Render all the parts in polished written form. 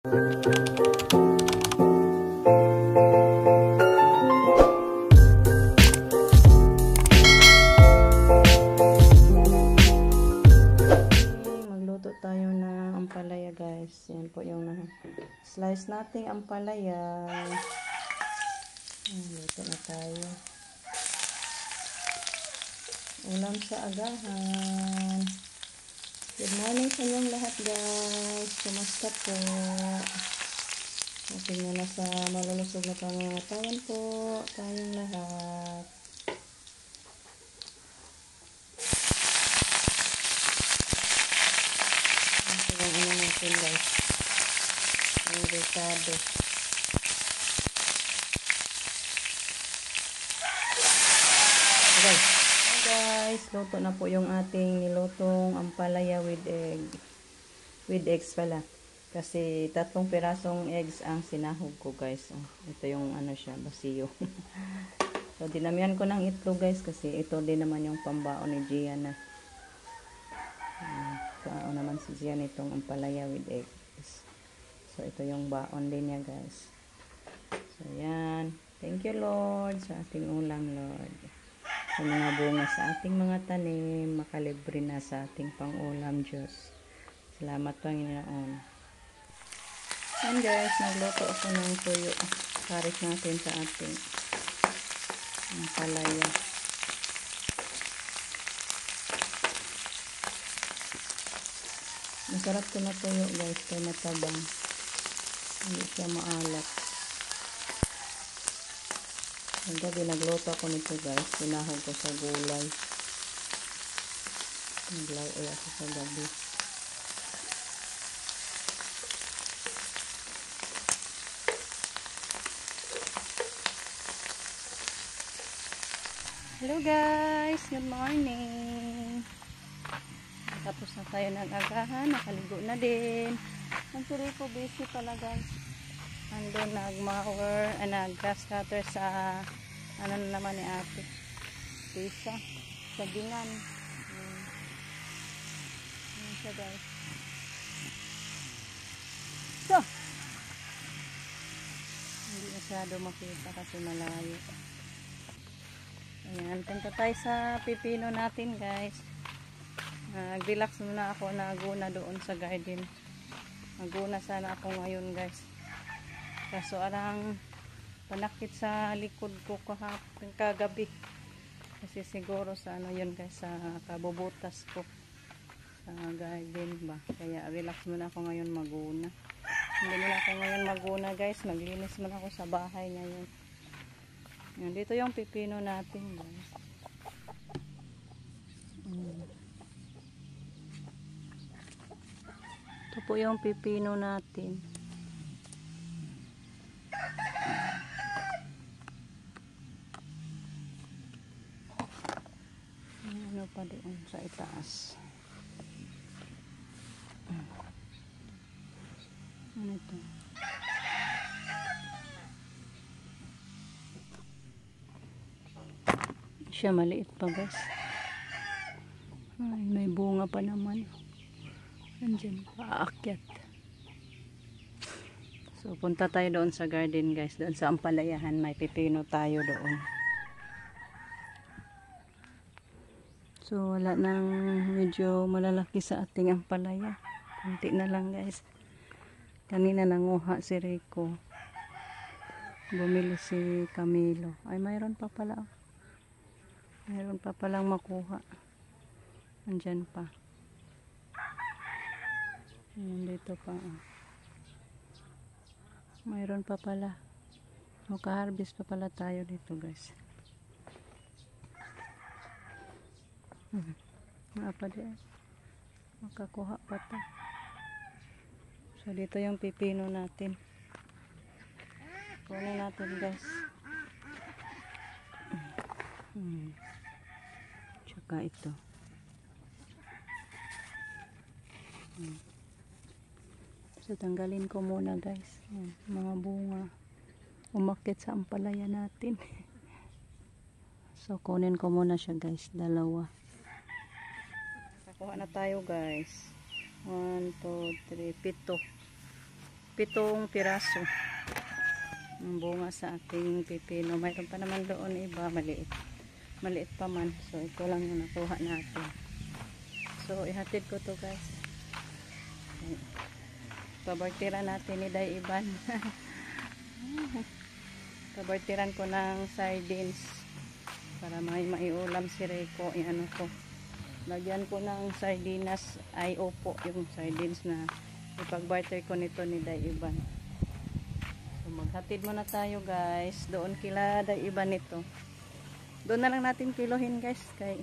Magluto tayo ng ampalaya guys. Yan po yung slice nating ampalaya. Luto na tayo. Ulam sa agahan. Good morning sa inyong lahat guys. Kumusta po? Tingnan na sa malulusog na pangangatawan po. Tayong lahat. Ito yung ano natin guys. Ang ricado. Okay. Guys, luto na po yung ating nilutong ampalaya with egg. With eggs pala. Kasi 3 pirasong eggs ang sinahog ko guys. Ito yung ano siya, basiyo. So dinamihan ko ng itlog guys kasi ito din naman yung pambaon ni Gianna. Baon naman si Gianna itong ampalaya with eggs. So ito yung baon din niya guys. So yan. Thank you Lord sa ating ulam Lord. Sa mga bunga sa ating mga tanim, makalibre na sa ating pang-ulam Diyos. Salamat Panginoon. Yan guys, nagluto ako ng tuyo. Karit natin sa ating ampalaya. Masarap ito na tuyo guys, kaya matabang. Hindi siya maalat. Ang gabi nagluto ako nito guys, sinahog ko sa gulay. Naglaoy ako sa gabi. Hello guys, good morning. Tapos na tayo ng agahan, nakaligo na din. Ang siri ko busy pala guys. Andun nag-mower, nag-grass cutter sa ano na naman ni ate. Pisa, sa gingan. Ayan siya guys. So, hindi masyado makita kasi malayo. Ayan, punta tayo sa pipino natin guys. Nag-relax muna ako, naguna doon sa garden. Naguna sana ako ngayon guys. Kaso arang panakit sa likod ko kahapon kagabi. Kasi siguro sa ano yun guys, sa kabubutas ko sa garden ba. Kaya relax muna ako ngayon maguna. Hindi muna ako ngayon maguna guys. Maglinis muna ako sa bahay ngayon. Dito yung pipino natin guys. Ito po yung pipino natin. Ano pa doon sa itaas. Ano ito? Siya maliit pa guys. Ay, may bunga pa naman. Andyan pa, aakyat. So punta tayo doon sa garden guys. Doon sa ampalayahan, may pipino tayo doon. So wala nang medyo malalaki sa ating ampalaya. Kunti na lang guys. Kanina nanguha si Rico. Bumili si Camilo. Ay mayroon pa pala. Mayroon pa palang makuha. Andyan pa. Dito pa. Mayroon pa pala. Maka-harvest pa pala tayo dito guys. Apa din. Makakuha pa ta. So dito yung pipino natin. Kunin natin guys. Tsaka ito. So tanggalin ko muna guys. Mga bunga. Umakit sa ampalaya natin. So kunin ko muna siya guys. 2. Nakuha na tayo guys. 1, 2, 3, 7. 7 piraso ng bunga sa ating pipino. Mayroon pa naman doon iba, maliit pa man. So ito lang yung nakuha natin. So ihatid ko to guys. Pabartira natin ni Day Iban. Pabartiran ko ng sardines para may maiulam si Rico. Ano ko, lagyan ko ng sardinas, ay opo, yung sardines na ipagbarter ko nito ni Day Iban. So maghatid muna tayo guys doon kila Day Iban nito. Doon na lang natin kilohin guys, kay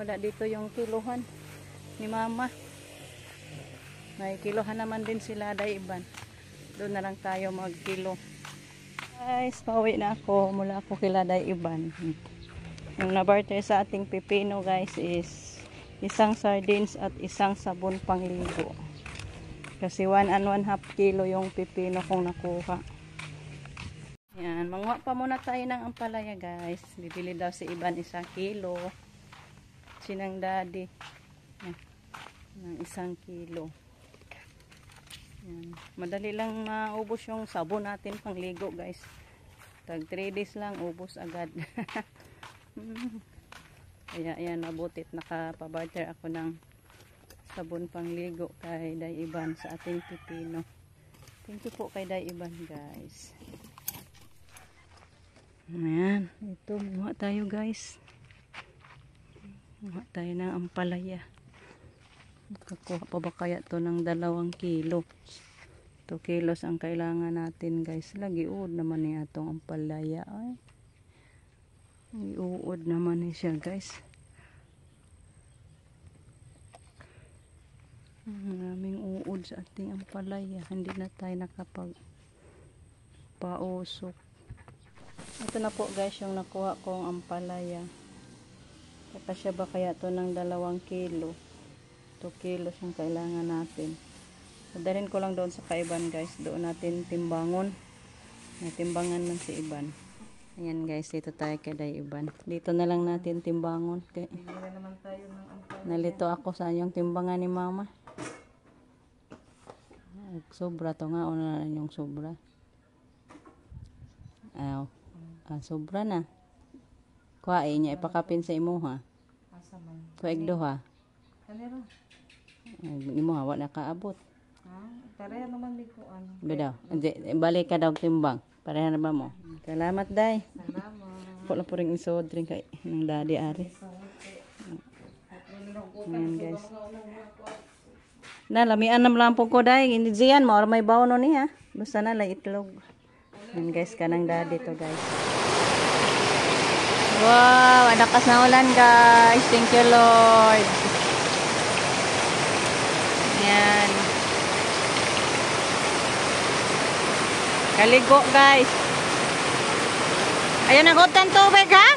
wala dito yung kiluhan ni mama. May kilohan naman din sila Day Iban. Doon na lang tayo magkilo guys. Pauwi na ako, mula ako kila Day Iban. Yung nabarter sa ating pipino guys is isang sardines at isang sabon pangligo. Kasi 1 and 1/2 kilo yung pipino kong nakuha. Yan, manguha pa muna tayo ng ampalaya guys. Bibili daw si Iban 1 kilo. Sinang daddy. Yan, ng 1 kilo. Yan. Madali lang maubos yung sabon natin pangligo guys. Tag 3 days lang, ubos agad. Kaya yan, mabutit nakapabarter ako ng sabon pangligo kay Day Iban sa ating pipino. Thank you po kay Day Iban guys. Ayan, ito muha tayo guys. Muha tayo ng ampalaya. Makakuha pa ba kaya to ng 2 kilo? 2 kilos ang kailangan natin guys. Lagi uod naman niya itong ampalaya. Ay, uod naman niya siya guys. Maraming uod sa ating ampalaya. Hindi na tayo nakapag pausok. Ito na po guys yung nakuha kong ampalaya. Kakasya ba kaya to ng 2 kilo? 2 kilos yung kailangan natin. Dalhin ko lang doon sa kaiban guys. Doon natin timbangon. May timbangan man si Iban. Ayan guys, dito tayo kay Day Iban. Dito na lang natin timbangon. Okay. Nalito ako sa yung timbangan ni mama. Sobra to nga. Una na yung sobra. Ayaw. Sobra na. Kuhain niya. Ipakapin sa imuha. Kuhaig doha. Kanero? Imuha. Wala kaabot. Pareha naman di ko ano. Bedaw. Balik ka daw timbang. Pareha na ba mo? Salamat Day. Salamat. Wala po rin isod rin kay ng daddy ari. Ayan guys. Na lamian na lang po ko Day. Hindi diyan mo or may baon ni ha. Basta na lang itlog. Ayan guys, kanang daddy to guys. Wow, adakas na ulan guys. Thank you Lord. Ayan. Kaligo guys. Ayun, nagutan tubig ha.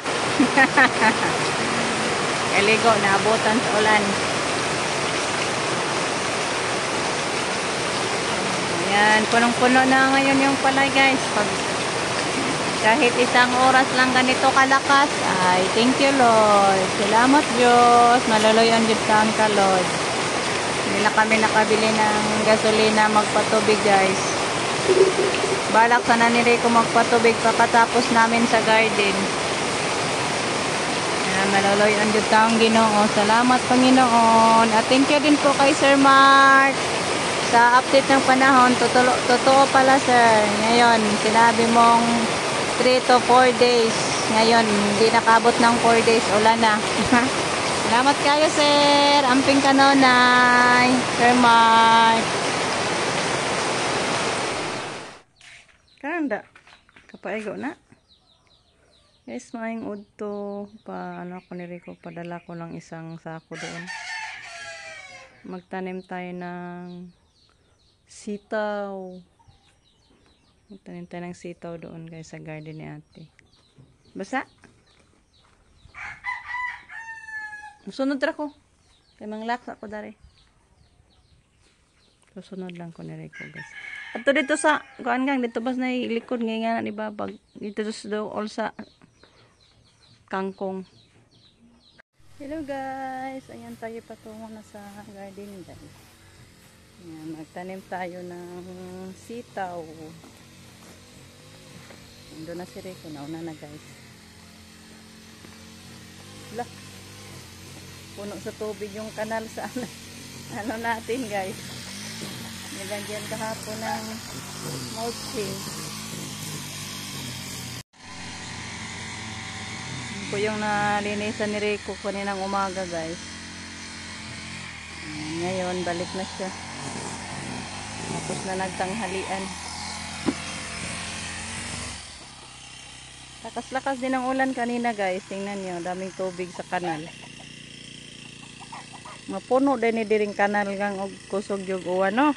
Kaligo, naabutan sa ulan. Ayan, punong-puno na ngayon yung palay guys. Kahit 1 oras lang ganito kalakas, ay thank you Lord. Salamat Diyos. Malaloyan Diyos ka Lord. Hindi na kami nakabili ng gasolina magpatubig guys. Balak sana ni Rico magpatubig pagkatapos namin sa garden. Malaloyan Diyos ang Ginoo. Salamat Panginoon. At thank you din po kay Sir Mark sa update ng panahon. Totoo pala sir. Ngayon, sinabi mong 3 to 4 days. Ngayon, hindi nakabot ng 4 days. Ulan na. Salamat kayo sir. Amping kanonay. Sir Mark. Kanda. Kapaigo na. Guys, maing udto. Ano ako ni Rico. Padala ko lang 1 sako doon. Magtanim tayo ng sitaw. Magtanim tayo ng sitaw doon guys sa garden ni ate. Basa? Sunod ra ko. Kaya manglaks ako dari. Susunod lang ko ni Rico guys. At dito sa kuan gang dito bas na likod ngay nga ni babag. Dito do all sa kangkong. Hello guys. Ayan tayo patungo na sa garden guys. Yan, magtanim tayo ng sitaw. Doon na si Rico, nauna na guys. Wala, puno sa tubig yung kanal sa ano natin guys. Nilagyan kahapon ng mulching. Yun po yung nalinisan ni Rico kaninang umaga guys. Ngayon balik na siya. Tapos na nagtanghalian. Lakas-lakas din ang ulan kanina guys. Tingnan nyo, daming tubig sa kanal. Mapuno din ni diring kanal kang og kusog yung uwan no.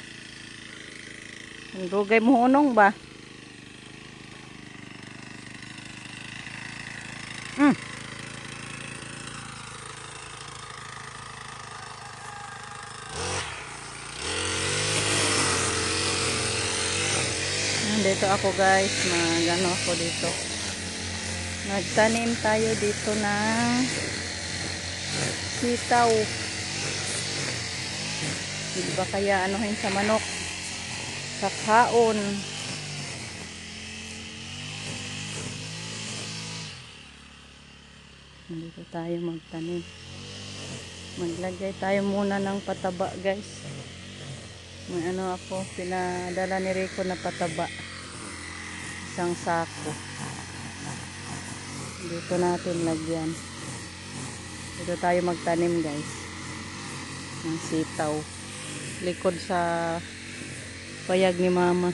Ang dugay mo hunong ba? Dito ako guys, magano ako dito. Nagtanim tayo dito ng sitaw. Diba kaya anuhin sa manok? Kakaon. Dito tayo magtanim. Maglagay tayo muna ng pataba guys. May ano ako, pinadala ni Rico na pataba. Isang sako. Dito natin lagyan. Dito tayo magtanim guys. Ng sitaw. Likod sa payag ni mama.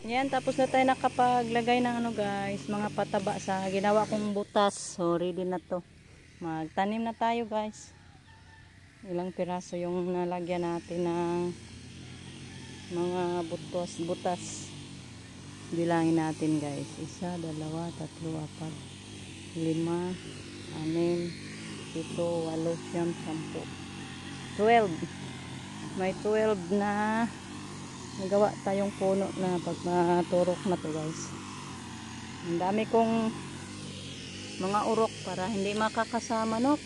Yan, tapos na tayo nakapaglagay ng ano guys, mga pataba sa ginawa kong butas. So, ready na to. Magtanim na tayo guys. Ilang piraso yung nalagyan natin ng mga butas. Bilangin natin guys. 1, 2, 3, 4, 5, 6, 6, 7, 8, 9, 10, 12. May 12 na nagawa tayong puno na pag maturok na to guys. Ang dami kong mga urok para hindi makakasama manok.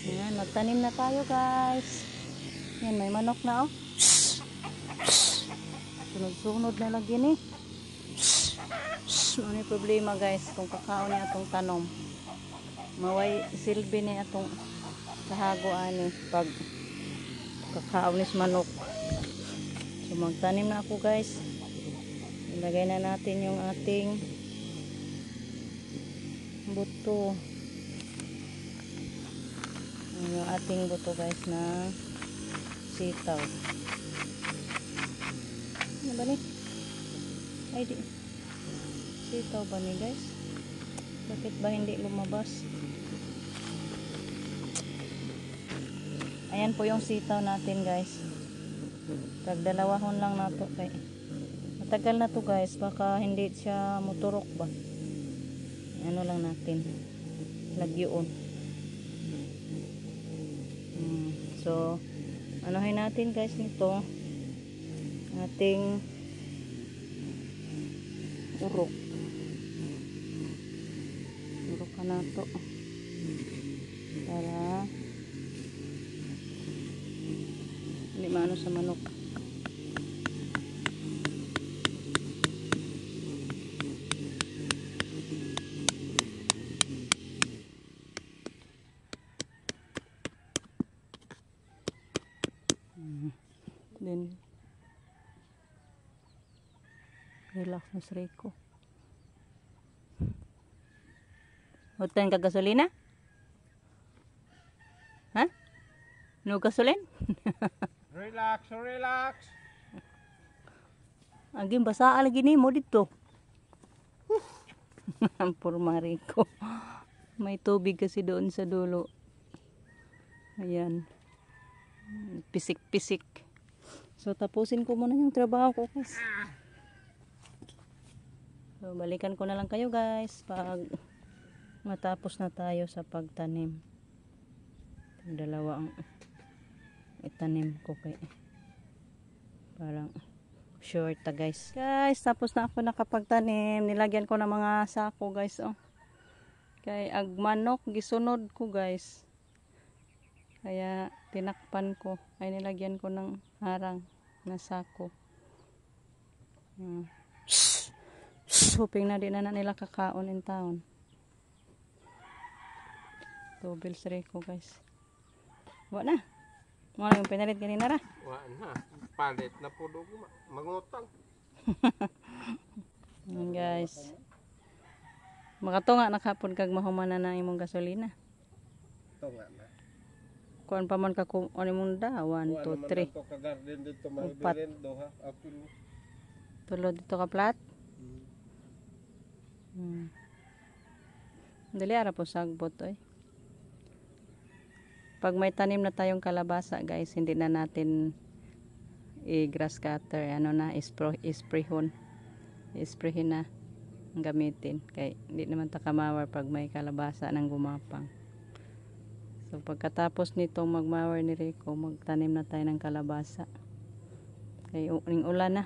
Yan, magtanim na tayo guys. Yan, may manok na oh. Sunod-sunod na lagi ni. Ano yung problema guys kung kakaon niya itong tanom. Maway silbi niya itong kahagoan ni pag kakaon ni manok. So magtanim na ako guys. Ilagay na natin yung ating buto. Yung ating buto guys na sitaw. Ano ba ni? Ay di. Sitaw ba ni guys? Bakit ba hindi lumabas? Ayan po yung sitaw natin guys. Tagdalawahon lang na to kay matagal na to guys, baka hindi siya muturok ba. Ano lang natin lagyon. So anuhin natin guys nito ating urok ka na to para hindi maano sa manok. Then relax na si Rico. Huwag ka gasolina? Ha? No gasolin? Relax, relax. Aging basa lagi ni mo dito. Puro Rico. May tubig kasi doon sa dulo. Ayan. Pisik-pisik. So, tapusin ko muna yung trabaho ko, guys. So, balikan ko na lang kayo, guys, pag matapos na tayo sa pagtanim. Dalawa ang itanim ko kay parang short guys. Guys, tapos na ako nakapagtanim. Nilagyan ko ng mga sako, guys, oh. Kay agmanok gisunod ko, guys. Kaya tinakpan ko. Ay nilagyan ko ng harang na sako. Hoping na din na nila kakaon in town. Tubils ko, guys. Wa na. Mo yung pinalit ganina ra. Wa na. Palit na po doon. Mangutang. Ayan, guys. Makatunga nakapon kag mahuman na imong gasolina. Ito nga na. Kuan pa man ka kung ano mong da. 1, 2, 3. Ito ka garden dito. Upat. Mahibirin. Doha. Apil. Tulo dito ka plat. Dali ara po sagbot, oy. Pag may tanim na tayong kalabasa, guys, hindi na natin i-grass cutter, ano na, isprayhon. Isprayhin na gamitin. Kaya hindi naman takamawar pag may kalabasa ng gumapang. So, pagkatapos nitong magmawar ni Rico, magtanim na tayo ng kalabasa. Kaya ulan na.